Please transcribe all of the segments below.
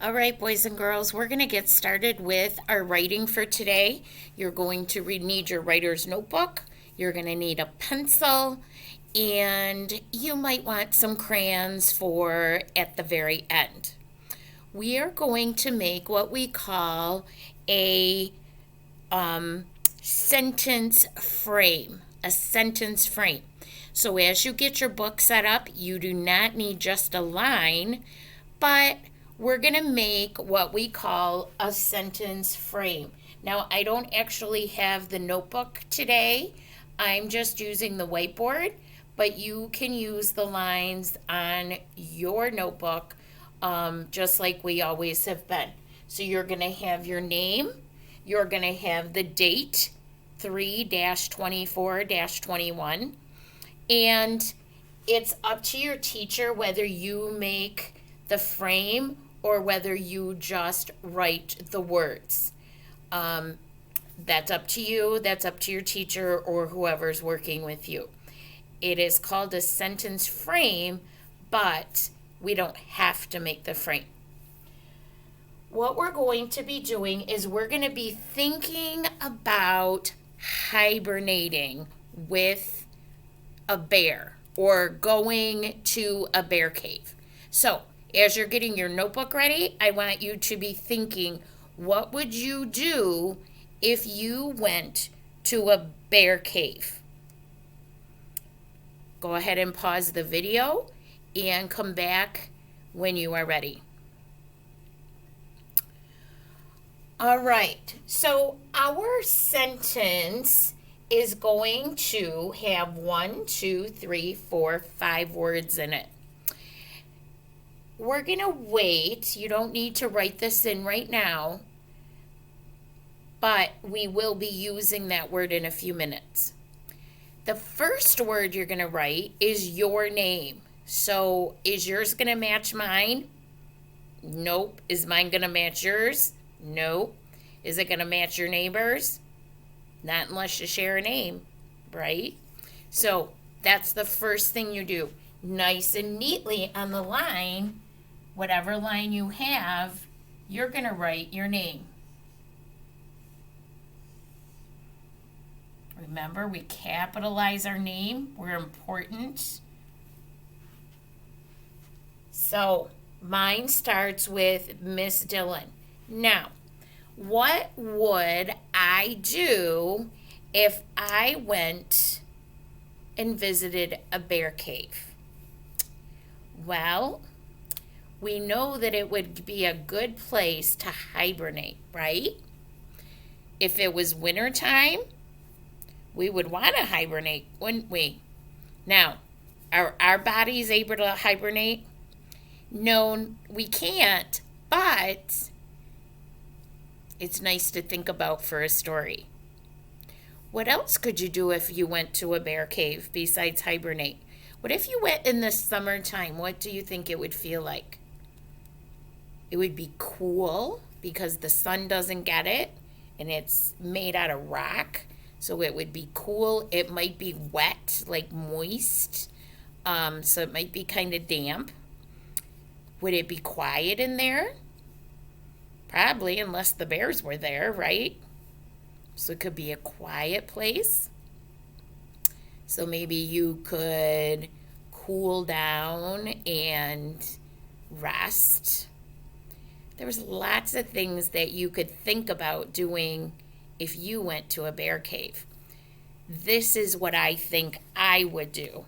All right, boys and girls, we're going to get started with our writing for today. You're going to need your writer's notebook. You're going to need a pencil, and you might want some crayons for at the very end. We are going to make what we call a sentence frame. A sentence frame. So as you get your book set up, you do not need just a line, but we're going to make what we call a sentence frame. Now, I don't actually have the notebook today. I'm just using the whiteboard, but you can use the lines on your notebook just like we always have been. So you're going to have your name, you're going to have the date, 3-24-21, and it's up to your teacher whether you make the frame or whether you just write the words. That's up to you. That's up to your teacher or whoever's working with you. It is called a sentence frame, but we don't have to make the frame. What we're going to be doing is we're going to be thinking about hibernating with a bear or going to a bear cave. So, as you're getting your notebook ready, I want you to be thinking, what would you do if you went to a bear cave? Go ahead and pause the video and come back when you are ready. All right, so our sentence is going to have 1, 2, 3, 4, 5 words in it. We're going to wait. You don't need to write this in right now, but we will be using that word in a few minutes. The first word you're going to write is your name. So is yours going to match mine? Nope. Is mine going to match yours? Nope. Is it going to match your neighbor's? Not unless you share a name, right? So that's the first thing you do. Nice and neatly on the line, whatever line you have, you're going to write your name. Remember, we capitalize our name. We're important. So mine starts with Miss Dillon. Now, what would I do if I went and visited a bear cave? Well, we know that it would be a good place to hibernate, right? If it was wintertime, we would want to hibernate, wouldn't we? Now, are our bodies able to hibernate? No, we can't, but it's nice to think about for a story. What else could you do if you went to a bear cave besides hibernate? What if you went in the summertime? What do you think it would feel like? It would be cool because the sun doesn't get it and it's made out of rock. So it would be cool. It might be wet, like moist. So it might be kind of damp. Would it be quiet in there? Probably, unless the bears were there, right? So it could be a quiet place. So maybe you could cool down and rest. There's lots of things that you could think about doing if you went to a bear cave. This is what I think I would do.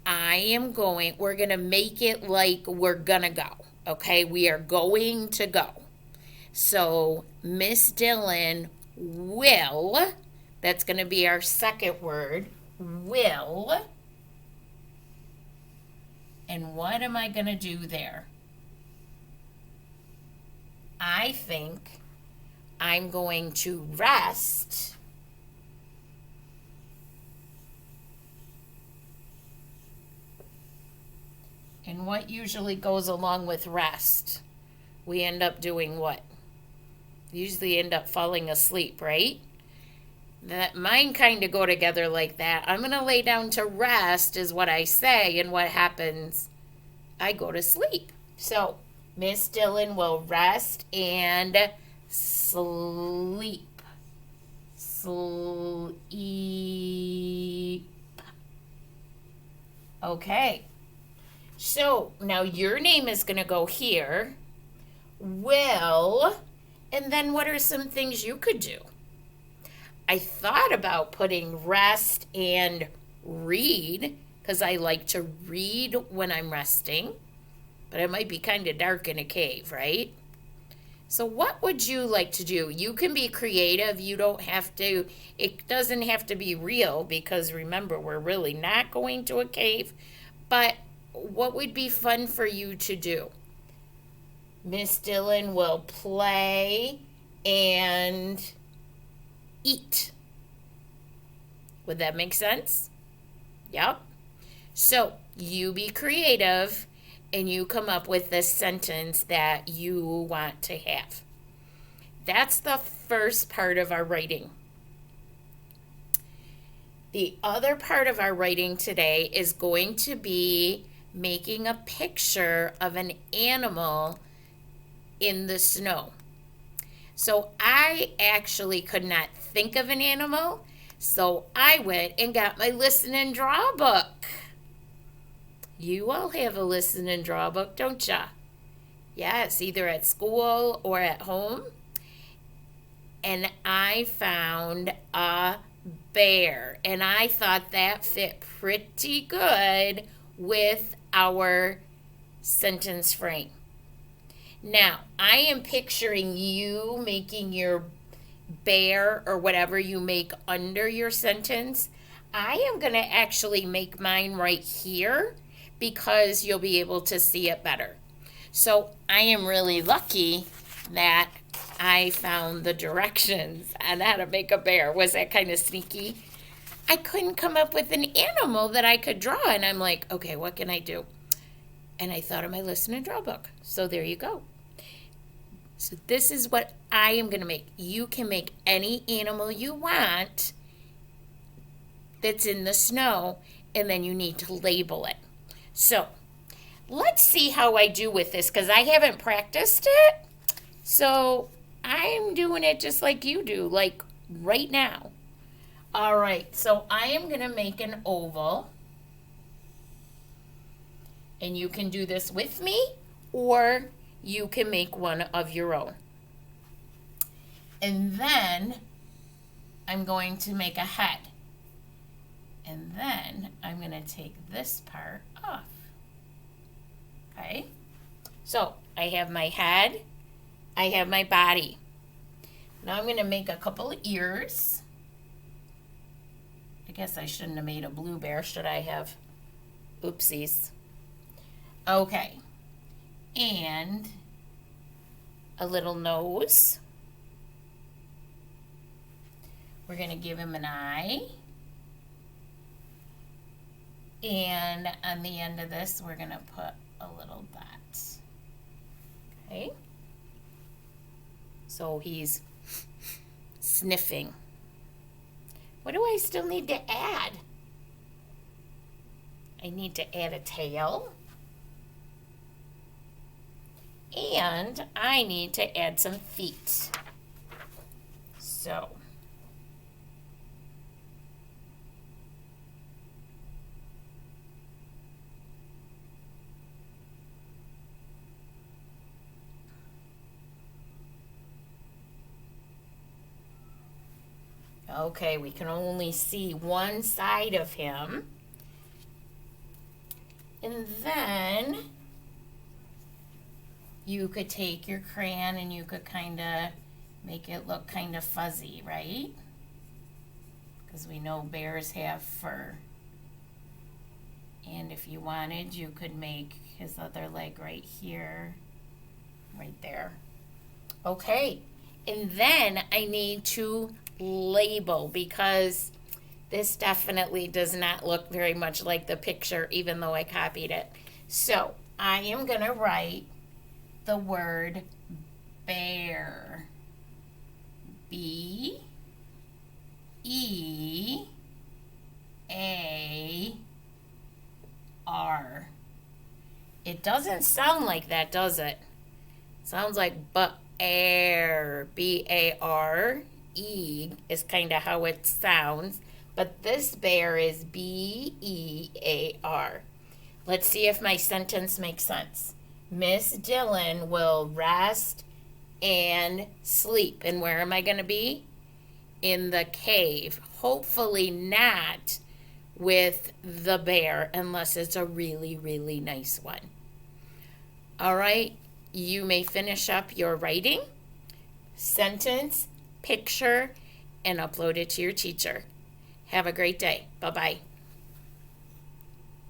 We're going to make it like we're going to go. Okay, we are going to go. So Miss Dillon will, that's going to be our second word, will. And what am I going to do there? I think I'm going to rest. And what usually goes along with rest? We end up doing what? Usually end up falling asleep, right? That mine kind of go together like that. I'm going to lay down to rest is what I say, and what happens? I go to sleep. So Miss Dillon will rest and sleep. Sleep. Okay. So now your name is going to go here. Will. And then what are some things you could do? I thought about putting rest and read because I like to read when I'm resting, but it might be kind of dark in a cave, right? So what would you like to do? You can be creative. You don't have to, it doesn't have to be real because remember, we're really not going to a cave. But what would be fun for you to do? Miss Dillon will play and eat. Would that make sense? Yep. So you be creative and you come up with the sentence that you want to have. That's the first part of our writing. The other part of our writing today is going to be making a picture of an animal in the snow. So I actually could not think of an animal, so I went and got my listen and draw book. You all have a listen and draw book, don't ya? Yes, either at school or at home. And I found a bear, and I thought that fit pretty good with our sentence frame. Now, I am picturing you making your bear or whatever you make under your sentence. I am going to actually make mine right here because you'll be able to see it better. So I am really lucky that I found the directions on how to make a bear. Was that kind of sneaky? I couldn't come up with an animal that I could draw, and I'm like, okay, what can I do? And I thought of my listen and draw book. So there you go. So this is what I am going to make. You can make any animal you want that's in the snow, and then you need to label it. So let's see how I do with this because I haven't practiced it. So I'm doing it just like you do, like right now. All right, so I am going to make an oval. And you can do this with me, or you can make one of your own. And then I'm going to make a head. And then I'm going to take this part off. Okay? So I have my head. I have my body. Now I'm going to make a couple of ears. I guess I shouldn't have made a blue bear, should I have? Oopsies. Okay. And a little nose. We're going to give him an eye. And on the end of this, we're going to put a little dot. Okay. So he's sniffing. What do I still need to add? I need to add a tail. And I need to add some feet. So. Okay, we can only see one side of him. And then you could take your crayon and you could kind of make it look kind of fuzzy, right? Because we know bears have fur. And if you wanted, you could make his other leg right here, right there. Okay, and then I need to label because this definitely does not look very much like the picture, even though I copied it. So I am going to write the word bear. B-E-A-R. It doesn't sound like that, does it? Sounds like bear. B-A-R-E is kind of how it sounds. But this bear is B-E-A-R. Let's see if my sentence makes sense. Miss Dillon will rest and sleep. And where am I going to be? In the cave. Hopefully not with the bear, unless it's a really, really nice one. All right, you may finish up your writing, sentence, picture, and upload it to your teacher. Have a great day. Bye-bye.